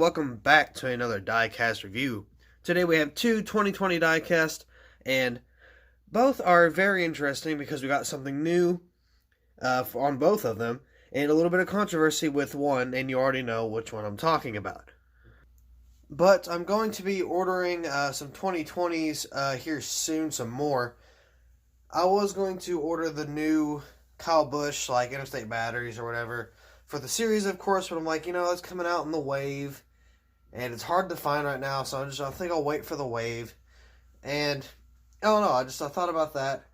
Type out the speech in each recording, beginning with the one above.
welcome back to another Diecast review. Today we have two 2020 Diecast, and both are very interesting because we got something new on both of them, and a little bit of controversy with one, and you already know which one I'm talking about. But I'm going to be ordering some 2020s here soon, some more. I was going to order the new Kyle Busch, like Interstate Batteries or whatever, for the series, of course, but I'm like, it's coming out in the wave, and it's hard to find right now, so I think I'll wait for the wave, and, I don't know, I thought about that,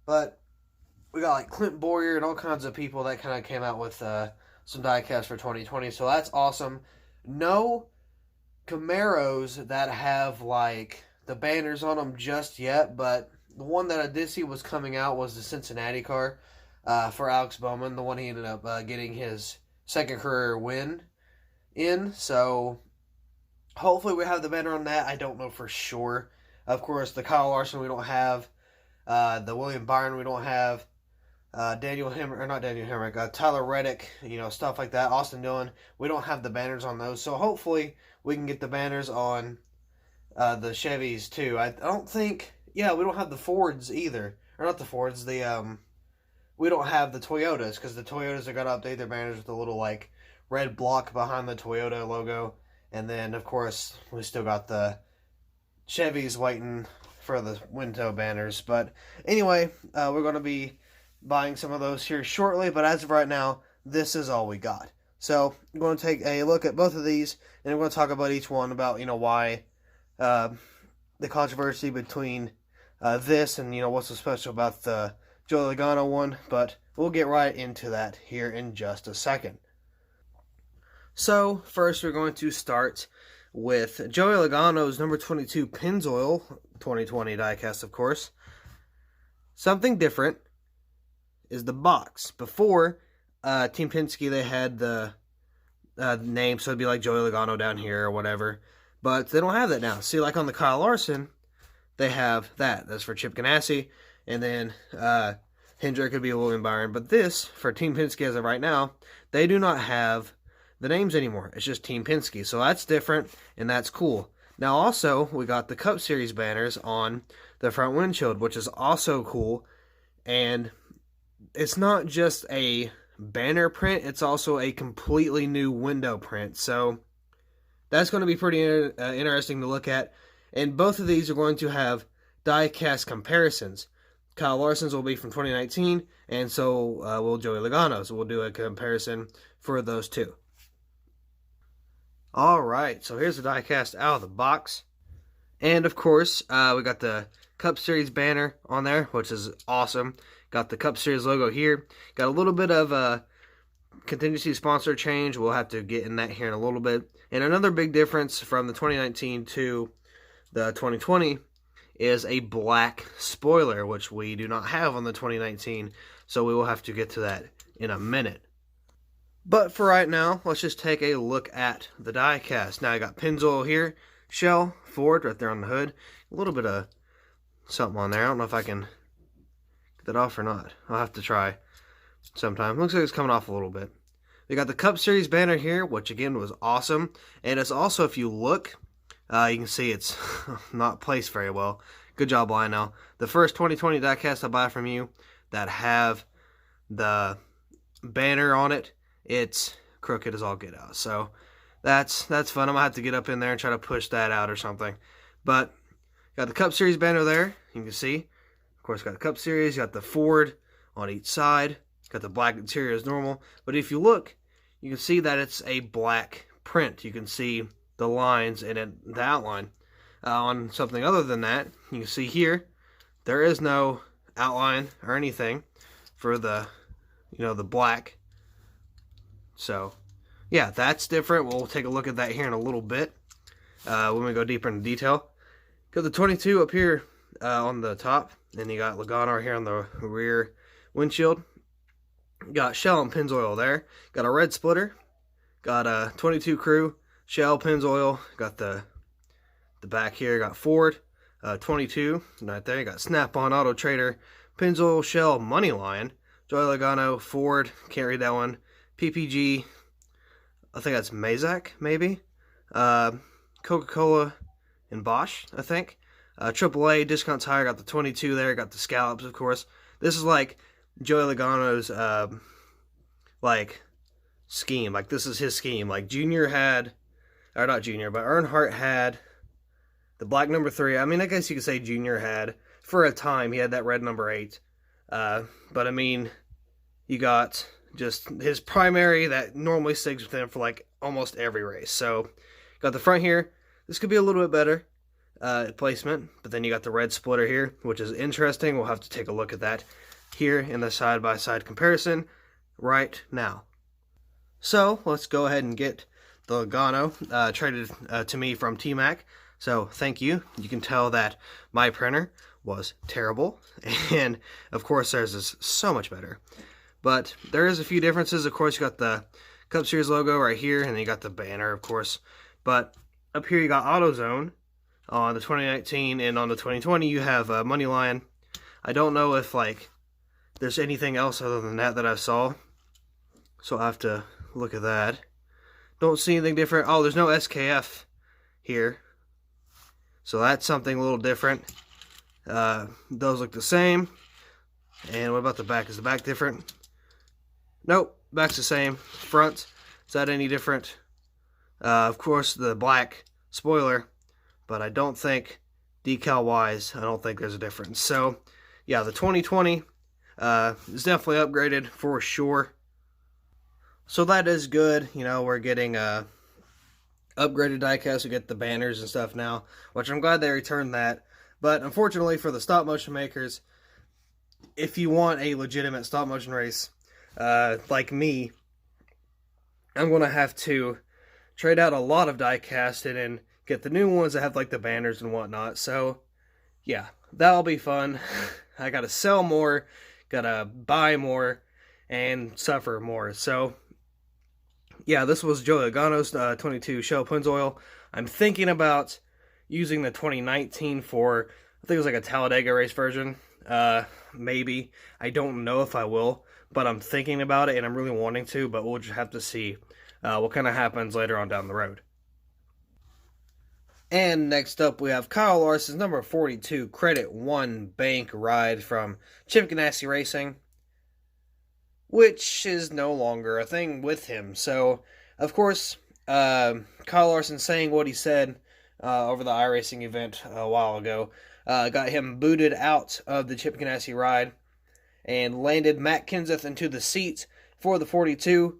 but we got, like, Clint Boyer and all kinds of people that kind of came out with some diecast for 2020, so that's awesome. No Camaros that have, like, the banners on them just yet, but the one that I did see was coming out was the Cincinnati car for Alex Bowman, the one he ended up getting his second career win in, so hopefully we have the banner on that. I don't know for sure. Of course, the Kyle Larson we don't have, the William Byron we don't have, Tyler Reddick, stuff like that, Austin Dillon, we don't have the banners on those, so hopefully we can get the banners on the Chevys too. I don't think, we don't have the Fords either, or not the Fords, we don't have the Toyotas, because the Toyotas are going to update their banners with a little, like, red block behind the Toyota logo. And then, of course, we still got the Chevys waiting for the window banners. But anyway, we're going to be buying some of those here shortly. But as of right now, this is all we got. So I'm going to take a look at both of these, and I'm going to talk about each one about, why the controversy between this and, what's so special about the Joey Logano one, but we'll get right into that here in just a second. So, first we're going to start with Joey Logano's number 22 Pennzoil 2020 diecast, of course. Something different is the box. Before, Team Penske, they had the name, so it'd be like Joey Logano down here or whatever, but they don't have that now. See, like on the Kyle Larson, they have that. That's for Chip Ganassi. And then Hendrick could be William Byron. But this, for Team Penske as of right now, they do not have the names anymore. It's just Team Penske. So that's different, and that's cool. Now also, we got the Cup Series banners on the front windshield, which is also cool. And it's not just a banner print, it's also a completely new window print. So that's going to be pretty interesting to look at. And both of these are going to have diecast comparisons. Kyle Larson's will be from 2019, and so will Joey Logano's. We'll do a comparison for those two. Alright, so here's the diecast out of the box. And of course, we got the Cup Series banner on there, which is awesome. Got the Cup Series logo here. Got a little bit of a contingency sponsor change. We'll have to get in that here in a little bit. And another big difference from the 2019 to the 2020 is a black spoiler, which we do not have on the 2019, so we will have to get to that in a minute. But for right now, let's just take a look at the diecast. Now I got Pennzoil here, shell, Ford right there on the hood, a little bit of something on there. I don't know if I can get that off or not. I'll have to try sometime. Looks like it's coming off a little bit. We got the Cup Series banner here, which again was awesome, and it's also, if you look, you can see it's not placed very well. Good job, Lionel. The first 2020 diecast I buy from you that have the banner on it, it's crooked as all get out. So that's fun. I'm going to have to get up in there and try to push that out or something. But got the Cup Series banner there. You can see. Of course, got the Cup Series. Got the Ford on each side. Got the black interior as normal. But if you look, you can see that it's a black print. You can see the lines and the outline. On something other than that, you can see here, there is no outline or anything for the, the black. So, yeah, that's different. We'll take a look at that here in a little bit when we go deeper into detail. Got the 22 up here on the top, and you got Logano here on the rear windshield. Got shell and Pennzoil there. Got a red splitter. Got a 22 crew. Shell, Pennzoil, got the back here, got Ford, 22, right there, got Snap-on, Auto Trader, Pennzoil, Shell, Money Lion, Joey Logano, Ford, can't read that one, PPG, I think that's Mazak, maybe, Coca-Cola and Bosch, I think. AAA discount tire, got the 22 there, got the scallops, of course. This is like Joey Logano's like scheme. Like, this is his scheme. Like, Junior had, or not Junior, but Earnhardt had the black number 3. I mean, I guess you could say Junior had, for a time, he had that red number 8. But I mean, you got just his primary that normally sticks with him for like almost every race. So, got the front here. This could be a little bit better placement, but then you got the red splitter here, which is interesting. We'll have to take a look at that here in the side-by-side comparison right now. So, let's go ahead and get the Logano traded to me from T-Mac. So, thank you. You can tell that my printer was terrible, and of course theirs is so much better. But there is a few differences. Of course, you got the Cup Series logo right here, and then you got the banner, of course. But up here you got AutoZone on the 2019, and on the 2020 you have Moneyline. I don't know if like there's anything else other than that I saw, so I'll have to look at that. Don't see anything different. Oh, there's no SKF here, so that's something a little different. Those look the same. And what about the back? Is the back different? Nope, back's the same. Front, is that any different? Of course, the black spoiler, but I don't think, decal-wise, I don't think there's a difference. So, yeah, the 2020 is definitely upgraded for sure. So that is good. You know, we're getting upgraded diecast. We get the banners and stuff now, which I'm glad they returned that. But unfortunately for the stop motion makers, if you want a legitimate stop motion race, like me, I'm going to have to trade out a lot of diecast and then get the new ones that have like the banners and whatnot. So yeah, that'll be fun. I got to sell more, got to buy more, and suffer more. So yeah, this was Joey Logano's 22 Shell Pennzoil. I'm thinking about using the 2019 for, I think it was like a Talladega race version. Maybe. I don't know if I will, but I'm thinking about it and I'm really wanting to, but we'll just have to see what kind of happens later on down the road. And next up we have Kyle Larson's number 42 Credit 1 Bank Ride from Chip Ganassi Racing, which is no longer a thing with him. So, of course, Kyle Larson saying what he said over the iRacing event a while ago got him booted out of the Chip Ganassi ride and landed Matt Kenseth into the seat for the 42.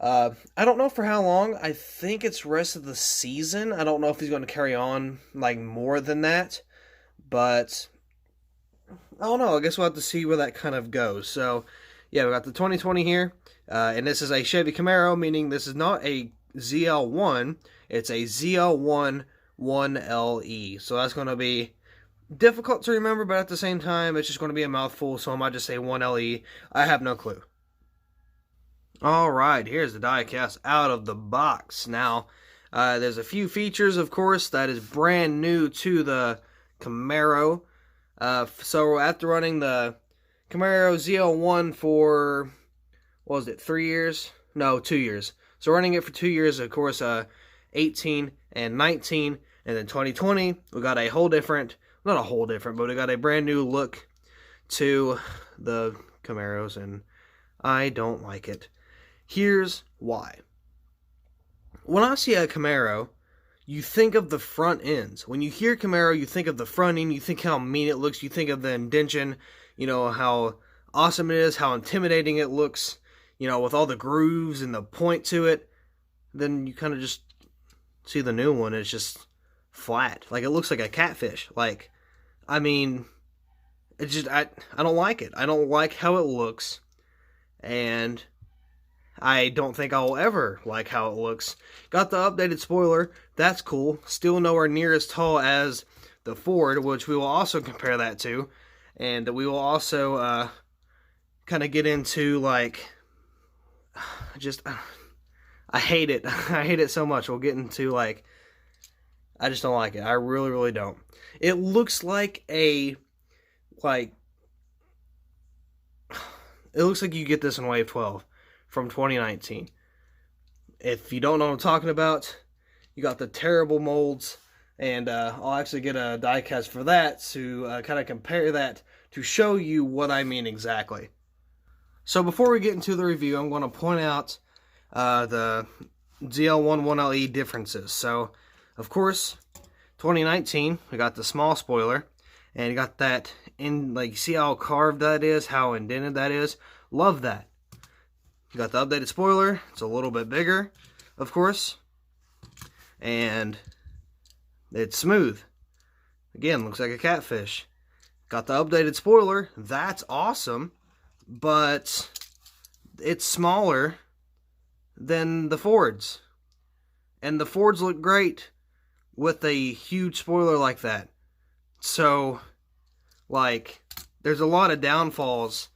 I don't know for how long. I think it's rest of the season. I don't know if he's going to carry on like more than that, but I don't know. I guess we'll have to see where that kind of goes. So, yeah, we got the 2020 here, and this is a Chevy Camaro, meaning this is not a ZL1, it's a ZL1 1LE. So that's going to be difficult to remember, but at the same time, it's just going to be a mouthful, so I might just say 1LE. I have no clue. Alright, here's the diecast out of the box. Now, there's a few features, of course, that is brand new to the Camaro. So after running the Camaro ZL1 for, what was it, 3 years? No, 2 years. So running it for 2 years, of course, 18 and 19, and then 2020, we got a whole different, not a whole different, but we got a brand new look to the Camaros, and I don't like it. Here's why. When I see a Camaro, you think of the front ends. When you hear Camaro, you think of the front end, you think how mean it looks, you think of the indentation, you know, how awesome it is, how intimidating it looks, you know, with all the grooves and the point to it. Then you kind of just see the new one, it's just flat. Like, it looks like a catfish. Like, I mean, it's just, I don't like it. I don't like how it looks, and I don't think I'll ever like how it looks. Got the updated spoiler. That's cool. Still nowhere near as tall as the Ford, which we will also compare that to. And we will also kind of get into, like, just, I hate it. I hate it so much. We'll get into, like, I just don't like it. I really, really don't. It looks like a, like, it looks like you get this in Wave 12. From 2019. If you don't know what I'm talking about, You got the terrible molds, and I'll actually get a diecast for that to kind of compare that to show you what I mean exactly. So before we get into the review, I'm going to point out the ZL11LE differences. So, of course, 2019, we got the small spoiler, and you got that in, like, see how carved that is, how indented that is? Love that. You got the updated spoiler, it's a little bit bigger, of course, and it's smooth. Again, looks like a catfish. Got the updated spoiler, that's awesome, but it's smaller than the Fords. And the Fords look great with a huge spoiler like that. So, like, there's a lot of downfalls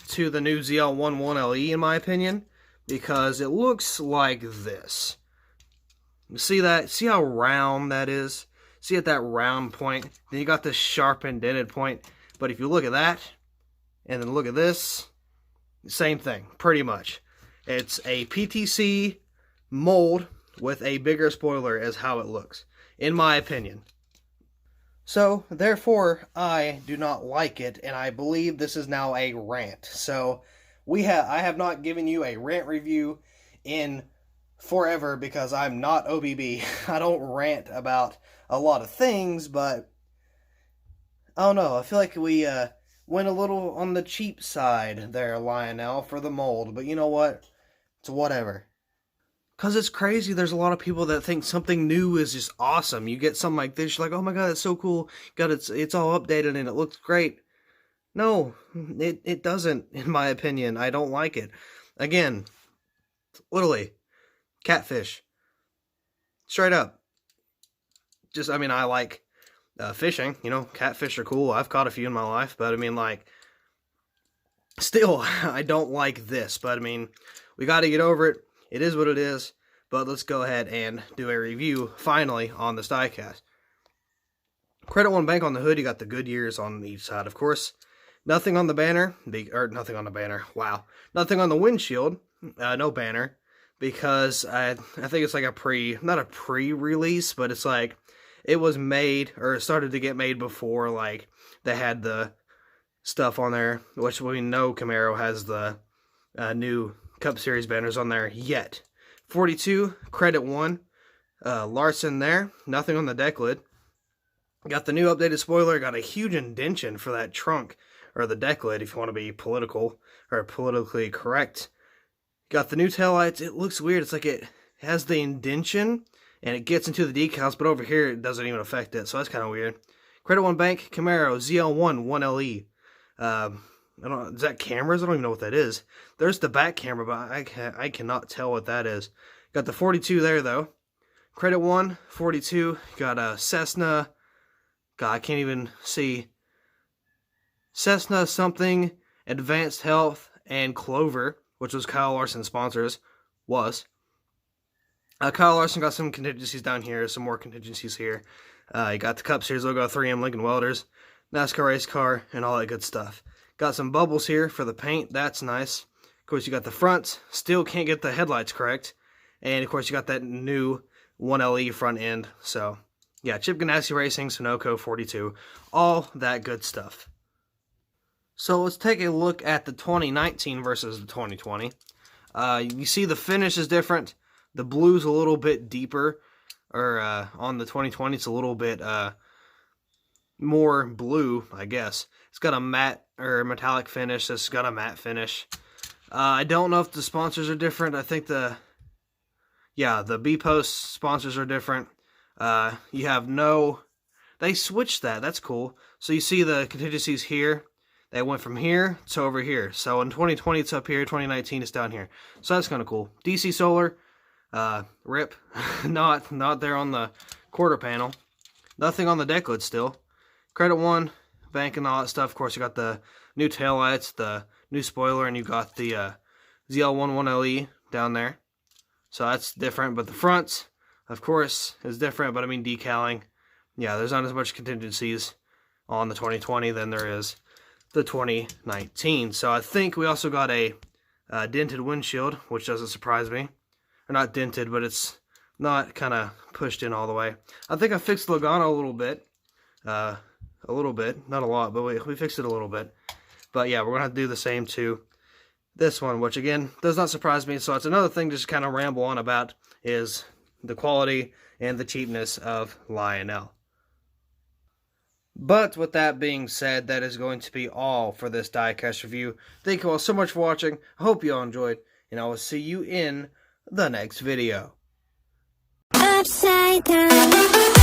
to the new ZL11LE in my opinion, because it looks like this. See that? See how round that is? See at that round point? Then you got this sharp indented point. But if you look at that, and then look at this, same thing, pretty much. It's a PTC mold with a bigger spoiler is how it looks, in my opinion. So, therefore, I do not like it, and I believe this is now a rant. So, I have not given you a rant review in forever because I'm not OBB. I don't rant about a lot of things, but I don't know. I feel like we went a little on the cheap side there, Lionel, for the mold. But you know what? It's whatever. Because it's crazy. There's a lot of people that think something new is just awesome. You get something like this, you're like, oh my god, it's so cool. God, it's all updated and it looks great. No, it doesn't, in my opinion. I don't like it. Again, literally, catfish. Straight up. Just, I mean, I like fishing. You know, catfish are cool. I've caught a few in my life. But, I mean, like, still, I don't like this. But, I mean, we got to get over it. It is what it is, but let's go ahead and do a review, finally, on this diecast. Credit One Bank on the hood, you got the Goodyears on each side, of course. Nothing on the banner, nothing on the banner, wow. Nothing on the windshield, no banner, because I think it's like not a pre-release, but it's like, it was made, or it started to get made before, like, they had the stuff on there, which we know Camaro has the new Cup Series banners on there yet. 42, Credit One, Larson there, nothing on the deck lid. Got the new updated spoiler, got a huge indentation for that trunk, or the deck lid if you want to be political, or politically correct. Got the new taillights, it looks weird, it's like it has the indentation, and it gets into the decals, but over here it doesn't even affect it, so that's kind of weird. Credit One Bank, Camaro, ZL1, 1LE. I don't know, is that cameras? I don't even know what that is. There's the back camera, but I cannot tell what that is. Got the 42 there, though. Credit One, 42. Got a Cessna. God, I can't even see. Cessna something, Advanced Health, and Clover, which was Kyle Larson's sponsors. Kyle Larson got some contingencies down here, some more contingencies here. You got the Cup Series logo, 3M Lincoln Welders, NASCAR race car, and all that good stuff. Got some bubbles here for the paint. That's nice. Of course, you got the fronts. Still can't get the headlights correct. And, of course, you got that new 1LE front end. So, yeah, Chip Ganassi Racing, Sunoco 42. All that good stuff. So, let's take a look at the 2019 versus the 2020. You see the finish is different. The blue's a little bit deeper. Or, on the 2020, it's a little bit more blue, I guess. It's got a matte or metallic finish. It's got a matte finish. I don't know if the sponsors are different. I think the B-Post sponsors are different. You have they switched that. That's cool. So you see the contingencies here. They went from here to over here. So in 2020 it's up here. 2019 it's down here. So that's kind of cool. DC Solar, rip. not there on the quarter panel. Nothing on the deck lid still. Credit One Bank and all that stuff. Of course, you got the new taillights, the new spoiler, and you got the ZL11LE down there. So that's different. But the fronts, of course, is different. But I mean, decaling. Yeah, there's not as much contingencies on the 2020 than there is the 2019. So I think we also got a dented windshield, which doesn't surprise me. Or not dented, but it's not kind of pushed in all the way. I think I fixed Logano a little bit. Not a lot, but we fixed it a little bit. But yeah, we're going to have to do the same to this one, which again, does not surprise me. So it's another thing to just kind of ramble on about, is the quality and the cheapness of Lionel. But with that being said, that is going to be all for this diecast review. Thank you all so much for watching. I hope you all enjoyed, and I will see you in the next video. Upside down.